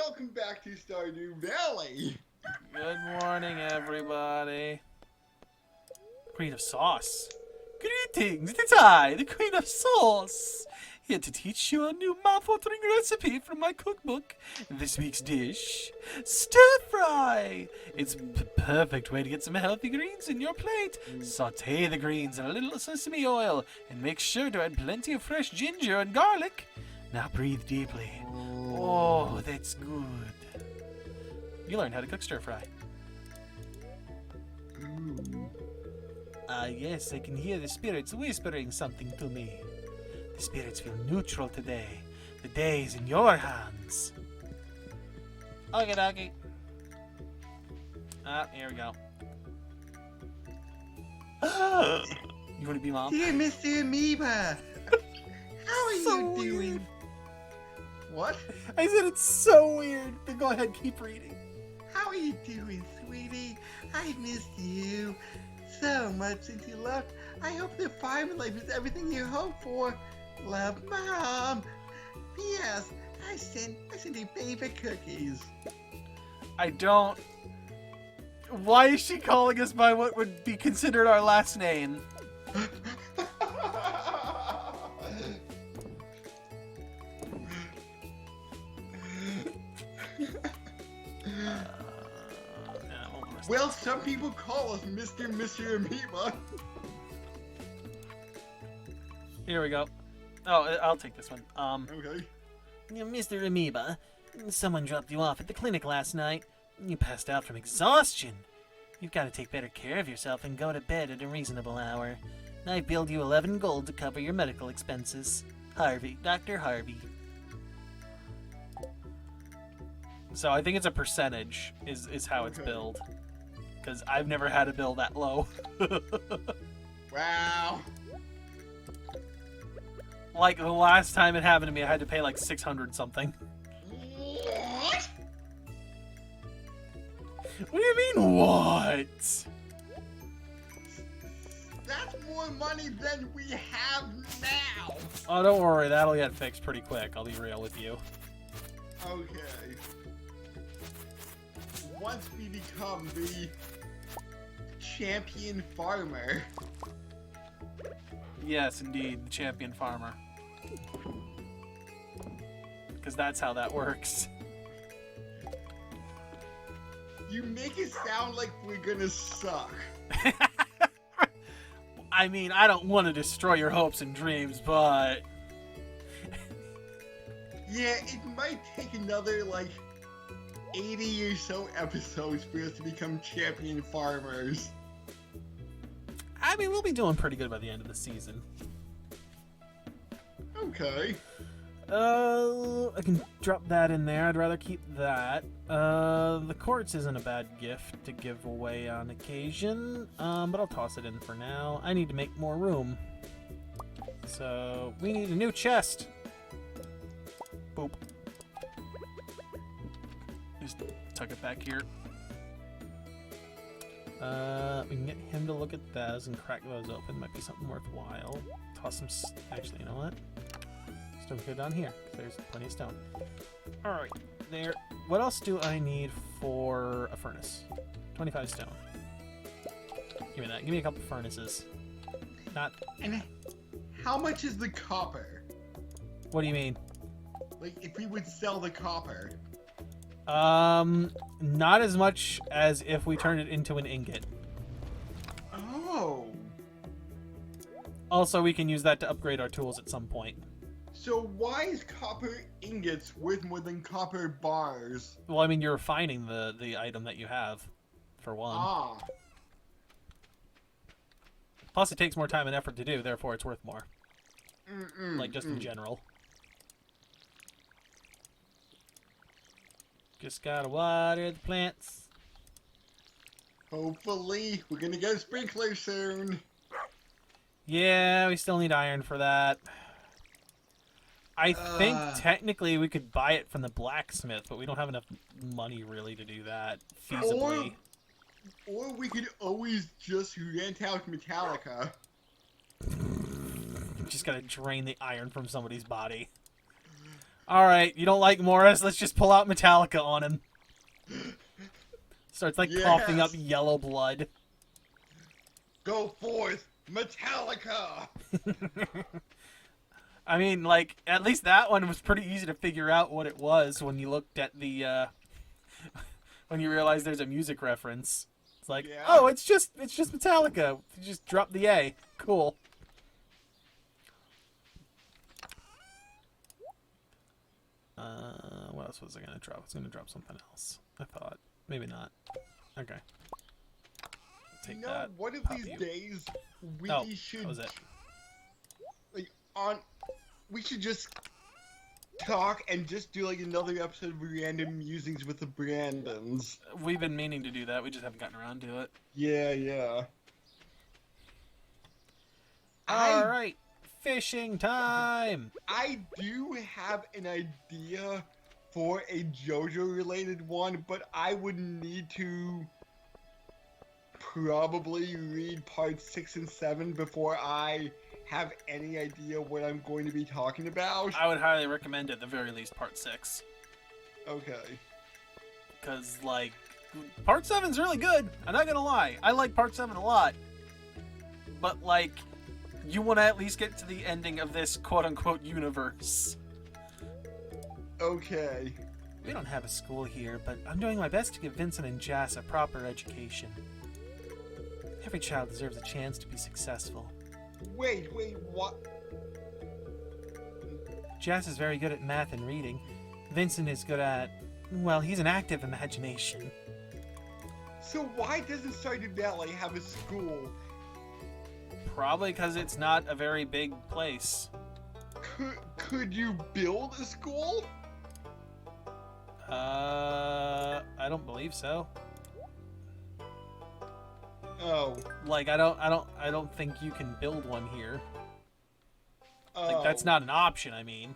welcome back to Stardew Valley. Good morning, everybody. Queen of Sauce. Greetings, it is I, the Queen of Sauce, here to teach you a new mouth-watering recipe from my cookbook. This week's dish, stir fry. It's the perfect way to get some healthy greens in your plate. Saute the greens in a little sesame oil, and make sure to add plenty of fresh ginger and garlic. Now breathe deeply. Oh, that's good. You learned how to cook stir fry. Yes, I can hear the spirits whispering something to me. The spirits feel neutral today. The day is in your hands. Okay, dokie. Here we go. You want to be mom? Dear Mr. Amoeba, how are you doing? Weird. What? I said it's so weird, but go ahead, keep reading. How are you doing, sweetie? I missed you so much since you left. I hope the farm life is everything you hope for. Love, Mom. P.S. I sent you favorite cookies. I don't... Why is she calling us by what would be considered our last name? Well, some people call us Mr. Amoeba. Here we go. Oh, I'll take this one. Okay. Mr. Amoeba, someone dropped you off at the clinic last night. You passed out from exhaustion. You've got to take better care of yourself and go to bed at a reasonable hour. I billed you 11 gold to cover your medical expenses. Harvey, Dr. Harvey. So I think it's a percentage is how it's billed. Because I've never had a bill that low. Wow. Like, the last time it happened to me, I had to pay like 600 something. What? What do you mean, what? That's more money than we have now. Oh, don't worry, that'll get fixed pretty quick, I'll be real with you. Okay. Once we become the champion farmer. Yes, indeed, the champion farmer. Because that's how that works. You make it sound like we're gonna suck. I mean, I don't want to destroy your hopes and dreams, but... Yeah, it might take another, like, 80 or so episodes for us to become champion farmers. I mean, we'll be doing pretty good by the end of the season. Okay. I can drop that in there. I'd rather keep that. The quartz isn't a bad gift to give away on occasion, but I'll toss it in for now. I need to make more room. So, we need a new chest. Boop. Just tuck it back here. We can get him to look at those and crack those open. Might be something worthwhile. Toss some... Actually, you know what? Stone go down here. There's plenty of stone. Alright, there. What else do I need for a furnace? 25 stone. Give me that. Give me a couple furnaces. Not... And how much is the copper? What do you mean? Like, if we would sell the copper. Not as much as if we turned it into an ingot. Oh. Also, we can use that to upgrade our tools at some point. So why is copper ingots worth more than copper bars? Well, I mean, you're refining the item that you have, for one. Ah. Plus, it takes more time and effort to do, therefore it's worth more. Like, just in general. Just gotta water the plants. Hopefully, we're gonna get a sprinkler soon. Yeah, we still need iron for that. I think technically we could buy it from the blacksmith, but we don't have enough money really to do that feasibly. Or we could always just rent out Metallica. Just gotta drain the iron from somebody's body. Alright, you don't like Morris? Let's just pull out Metallica on him. Starts like coughing up Yes. yellow blood. Go forth, Metallica! I mean, like, at least that one was pretty easy to figure out what it was when you looked at the, when you realized there's a music reference. It's like, Yeah. oh, it's just Metallica. You just drop the A. Cool. What else was I gonna drop? I was gonna drop something else. I thought. Maybe not. Okay. Take You know, that. one of Pop these you. days we Oh, should that was it. we should just talk and just do like another episode of random musings with the Brandons. We've been meaning to do that. We just haven't gotten around to it. Yeah. Alright. Fishing time! I do have an idea for a JoJo related one, but I would need to probably read parts 6 and 7 before I have any idea what I'm going to be talking about. I would highly recommend at the very least part 6. Okay. Because, like, part 7's really good. I'm not gonna lie. I like part 7 a lot. But, like, you want to at least get to the ending of this quote-unquote universe. Okay. We don't have a school here, but I'm doing my best to give Vincent and Jas a proper education. Every child deserves a chance to be successful. Wait, what? Jas is very good at math and reading. Vincent is good at... well, he's an active imagination. So why doesn't Stardew Valley have a school? Probably because it's not a very big place. Could you build a school? I don't believe so. Oh. Like, I don't think you can build one here. Like, that's Oh. not an option, I mean.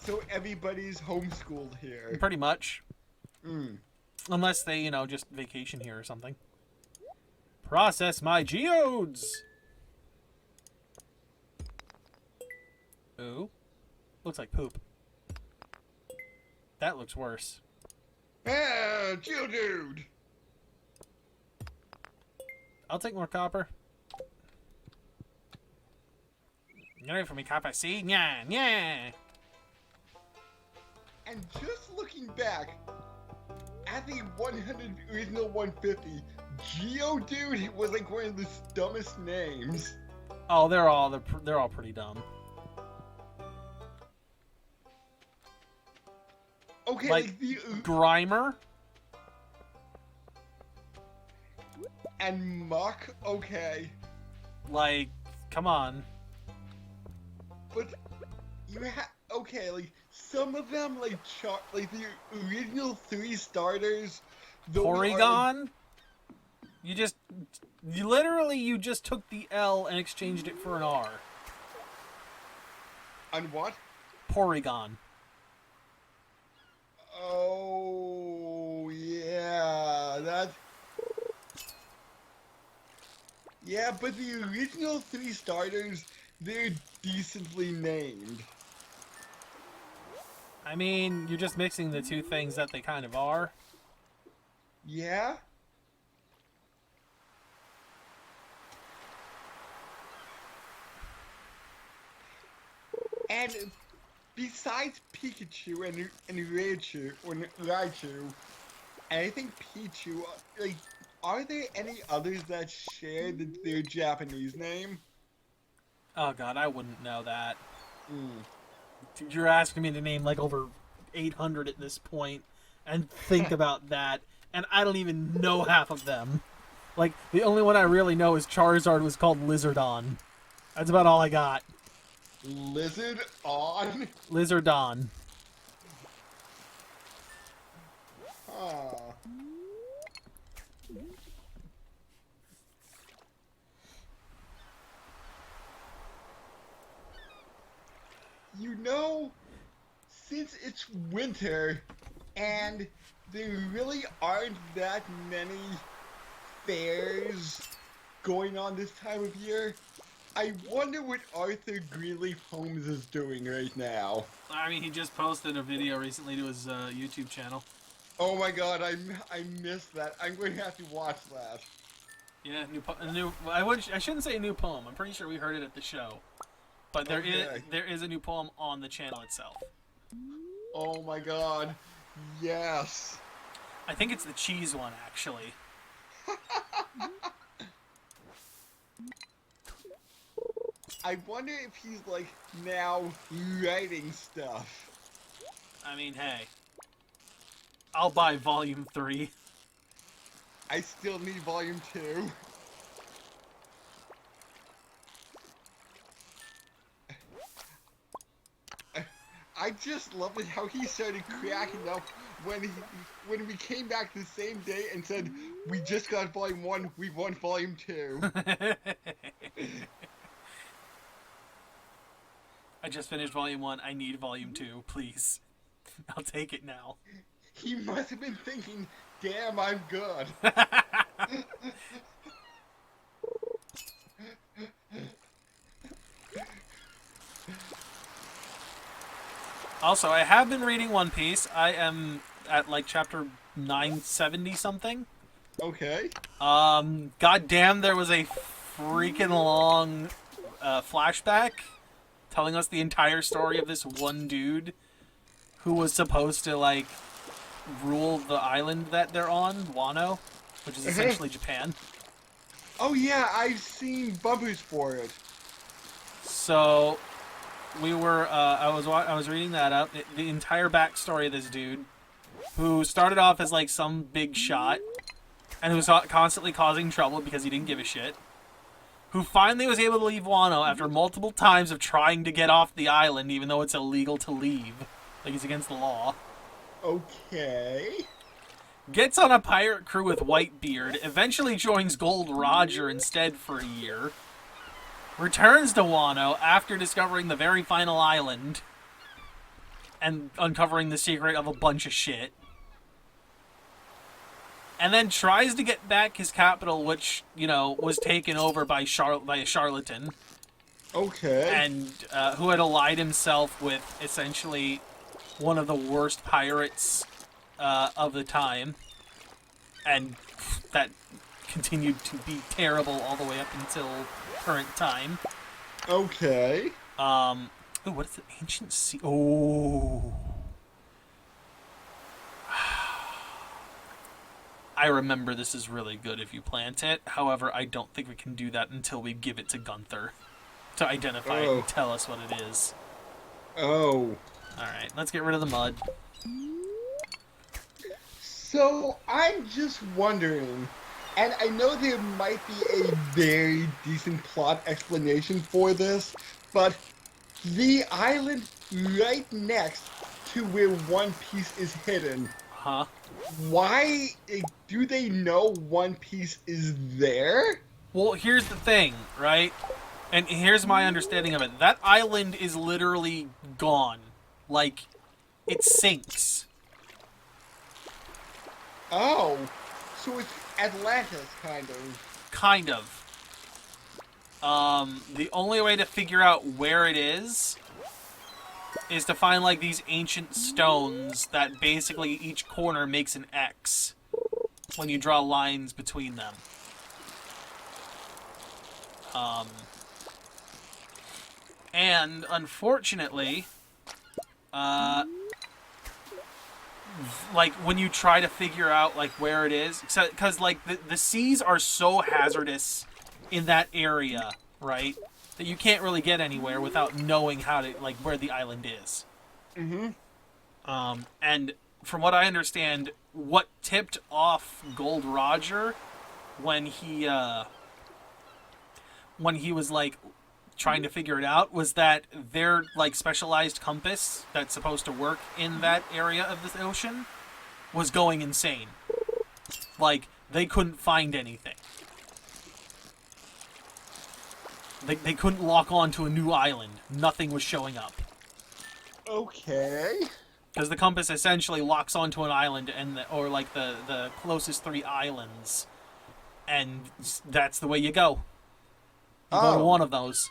So everybody's homeschooled here. Pretty much. Mm. Unless they, you know, just vacation here or something. Process my geodes! Ooh. Looks like poop. That looks worse. Ah, Geodude! I'll take more copper. Get ready for me, copper. See? Yeah. And just looking back, at the 100 original 150, Geodude was like one of the dumbest names. Oh, they're all pretty dumb. Okay, Like, the Grimer? and Muck, okay, Like, come on. but you have okay, like some of them, like like the original 3 starters. those are, like- Porygon? You literally just took the L and exchanged it for an R. On what? Porygon. Oh yeah, that. Yeah, but the original 3 starters, they're decently named. I mean, you're just mixing the two things that they kind of are. Yeah? And besides Pikachu and Raichu, and I think Pichu, like, are there any others that share their Japanese name? Oh god, I wouldn't know that. Mm. You're asking me to name like over 800 at this point, and think about that, and I don't even know half of them. Like, the only one I really know is Charizard was called Lizardon. That's about all I got. Lizard on? Lizardon. Huh. You know, since it's winter and there really aren't that many fairs going on this time of year, I wonder what Arthur Greenleaf Holmes is doing right now. I mean, he just posted a video recently to his YouTube channel. Oh my god, I missed that. I'm going to have to watch that. Yeah, I shouldn't say a new poem. I'm pretty sure we heard it at the show, but there is a new poem on the channel itself. Oh my god, yes. I think it's the cheese one, actually. I wonder if he's like now writing stuff. I mean, hey, I'll buy Volume 3. I still need Volume 2. I just love it how he started cracking up when we came back the same day and said, we just got Volume 1, we want Volume 2. I just finished Volume 1, I need Volume 2, please. I'll take it now. He must have been thinking, damn, I'm good. Also, I have been reading One Piece. I am at like chapter 970 something. Okay. Goddamn, there was a freaking long flashback telling us the entire story of this one dude who was supposed to like rule the island that they're on, Wano, which is essentially Japan. Oh yeah, I've seen bumpers for it. So we were I was reading that up, the entire backstory of this dude who started off as like some big shot and who was constantly causing trouble because he didn't give a shit, who finally was able to leave Wano after multiple times of trying to get off the island even though it's illegal to leave, like it's against the law. Okay. Gets on a pirate crew with Whitebeard, eventually joins Gold Roger instead for a year, returns to Wano after discovering the very final island and uncovering the secret of a bunch of shit, and then tries to get back his capital, which, you know, was taken over by a charlatan. Okay. And who had allied himself with essentially one of the worst pirates of the time, and that continued to be terrible all the way up until current time. Okay. Ooh, what is the ancient sea? Oh. I remember this is really good if you plant it. However, I don't think we can do that until we give it to Gunther to identify it and tell us what it is. Oh. Alright, let's get rid of the mud. So, I'm just wondering, and I know there might be a very decent plot explanation for this, but the island right next to where One Piece is hidden, Huh? why do they know One Piece is there? Well, here's the thing, right? And here's my understanding of it. That island is literally gone. Like, it sinks. Oh, so it's Atlantis, kind of. Kind of. The only way to figure out where it is to find, like, these ancient stones that basically each corner makes an X when you draw lines between them. And, unfortunately, like, when you try to figure out, like, where it is, because, like, the seas are so hazardous in that area, right, that you can't really get anywhere without knowing how to, like, where the island is. Mm-hmm. And from what I understand, what tipped off Gold Roger when he was, like, trying to figure it out was that their, like, specialized compass that's supposed to work in that area of the ocean was going insane. Like, they couldn't find anything. They couldn't lock on to a new island. Nothing was showing up. Okay. Because the compass essentially locks onto an island, or like the closest 3 islands, and that's the way you go. You go to one of those.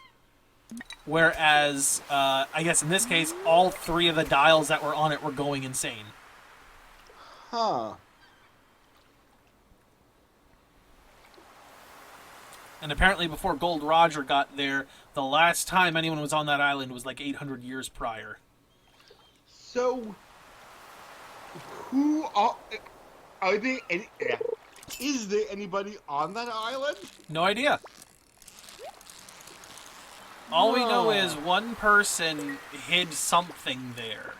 Whereas, I guess in this case, all 3 of the dials that were on it were going insane. Huh. And apparently before Gold Roger got there, the last time anyone was on that island was like 800 years prior. So, who are there any... Is there anybody on that island? No idea. All we know is one person hid something there.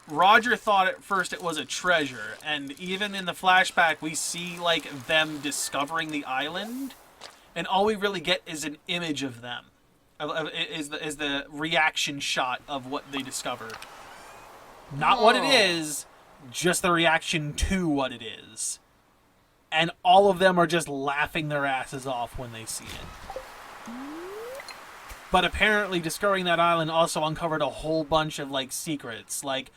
Roger thought at first it was a treasure, and even in the flashback we see like them discovering the island, and all we really get is an image of them. Is the reaction shot of what they discovered. Not what it is, just the reaction to what it is. And all of them are just laughing their asses off when they see it. But apparently discovering that island also uncovered a whole bunch of like secrets, like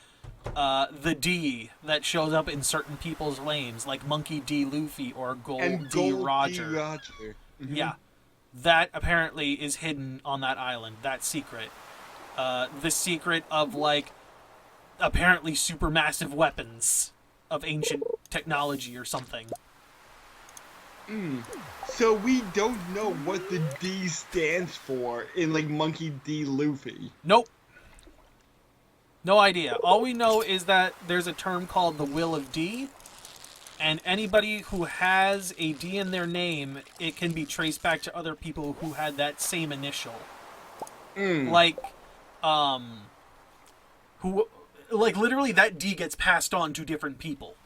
the D that shows up in certain people's names, like Monkey D. Luffy or Gold D. Roger. Mm-hmm. Yeah. That apparently is hidden on that island, that secret. The secret of like apparently supermassive weapons of ancient technology or something. So we don't know what the D stands for in like Monkey D. Luffy. Nope. No idea. All we know is that there's a term called the Will of D, and anybody who has a D in their name, it can be traced back to other people who had that same initial. Like, who, like literally that D gets passed on to different people.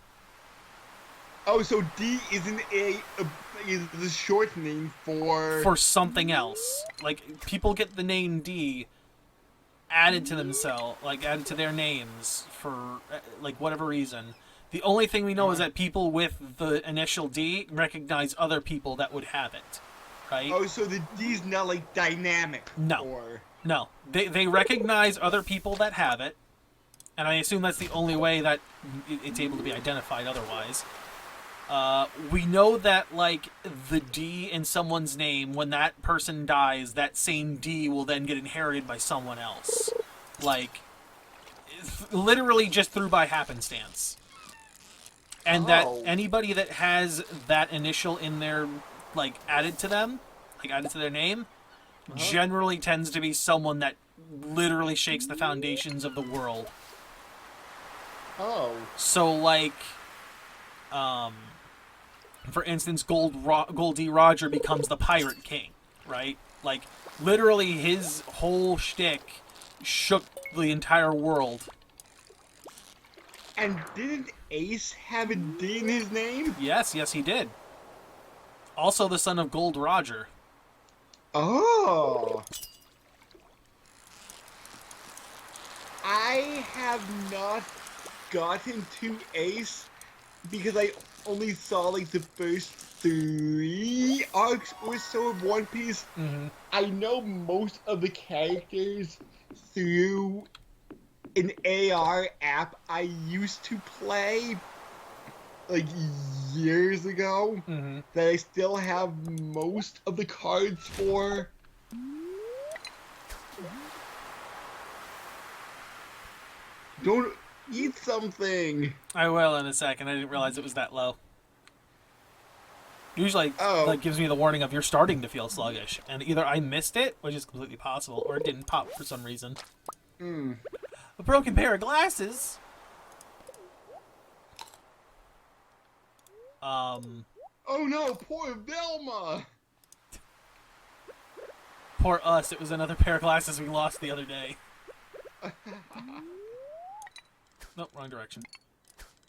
Oh, so D isn't is the short name for something else. Like people get the name D added to themselves, like added to their names for like whatever reason. The only thing we know is that people with the initial D recognize other people that would have it, right? Oh, so the D's not like dynamic. No, no. They recognize other people that have it, and I assume that's the only way that it's able to be identified otherwise. We know that, like, the D in someone's name, when that person dies, that same D will then get inherited by someone else. Like, literally just through by happenstance. And that anybody that has that initial in their, like, added to them, like, added to their name, generally tends to be someone that literally shakes the foundations of the world. Oh. So, like, for instance, Gold D. Roger becomes the Pirate King, right? Like, literally his whole shtick shook the entire world. And didn't Ace have a D in his name? Yes, he did. Also the son of Gold Roger. Oh. I have not gotten to Ace because I only saw like the first 3 arcs or so of One Piece. Mm-hmm. I know most of the characters through an AR app I used to play like years ago that I still have most of the cards for. Don't eat something. I will in a second. I didn't realize it was that low. Usually, like, gives me the warning of you're starting to feel sluggish, and either I missed it, which is completely possible, or it didn't pop for some reason. A broken pair of glasses. Oh no, poor Velma. Poor us. It was another pair of glasses we lost the other day. Nope, wrong direction.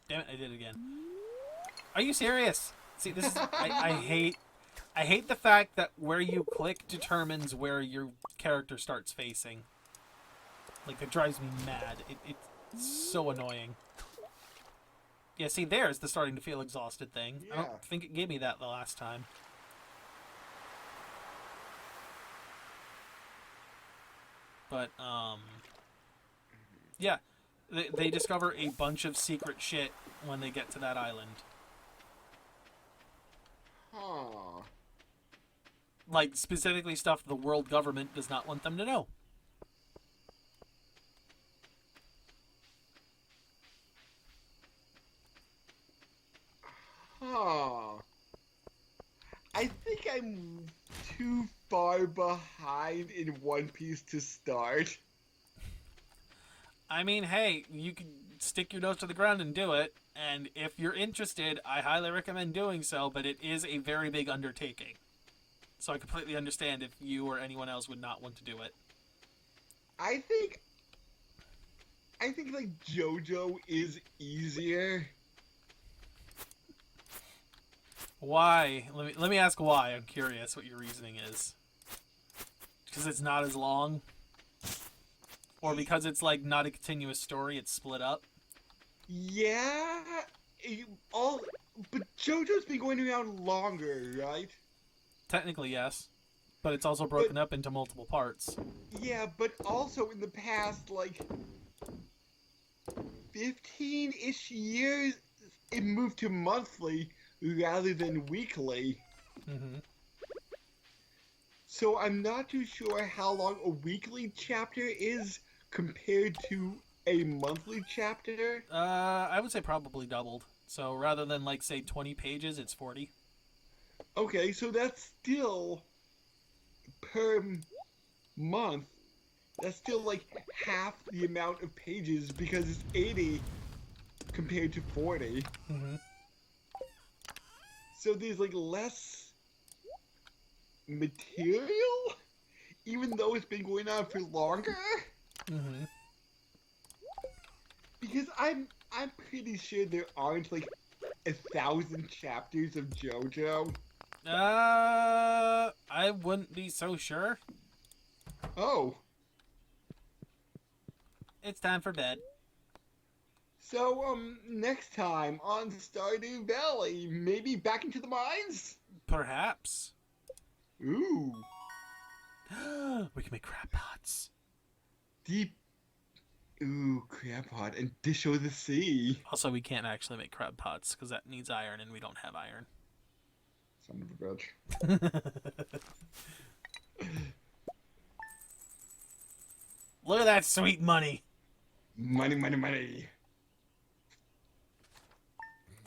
Damn it, I did it again. Are you serious? See, this is... I hate the fact that where you click determines where your character starts facing. Like, that drives me mad. It's so annoying. Yeah, see, there's the starting to feel exhausted thing. Yeah. I don't think it gave me that the last time. But, yeah. They discover a bunch of secret shit when they get to that island. Huh. like specifically stuff the world government does not want them to know. Huh. I think I'm too far behind in One Piece to start. I mean, hey, you can stick your nose to the ground and do it. And if you're interested, I highly recommend doing so, but it is a very big undertaking. So I completely understand if you or anyone else would not want to do it. I think like JoJo is easier. Why? Let me ask why. I'm curious what your reasoning is. Because it's not as long? Or because it's like not a continuous story, it's split up? Yeah, but JoJo's been going around longer, right? Technically, yes. But it's also broken up into multiple parts. Yeah, but also in the past, like, 15-ish years, it moved to monthly rather than weekly. Mm-hmm. So I'm not too sure how long a weekly chapter is compared to a monthly chapter. I would say probably doubled. So rather than, like, say 20 pages, it's 40. Okay, so that's still per month. That's still like half the amount of pages because it's 80 compared to 40. Mm-hmm. So there's like less material, even though it's been going on for longer. Mm-hmm. Because I'm pretty sure there aren't like 1,000 chapters of JoJo. I wouldn't be so sure. Oh, It's time for bed. so next time on Stardew Valley, maybe back into the mines. Perhaps. Ooh, We can make crab pots. deep. Ooh, crab pot and dish of the sea. Also, we can't actually make crab pots because that needs iron, and we don't have iron. Son of a bitch. Look at that sweet money. Money, money, money.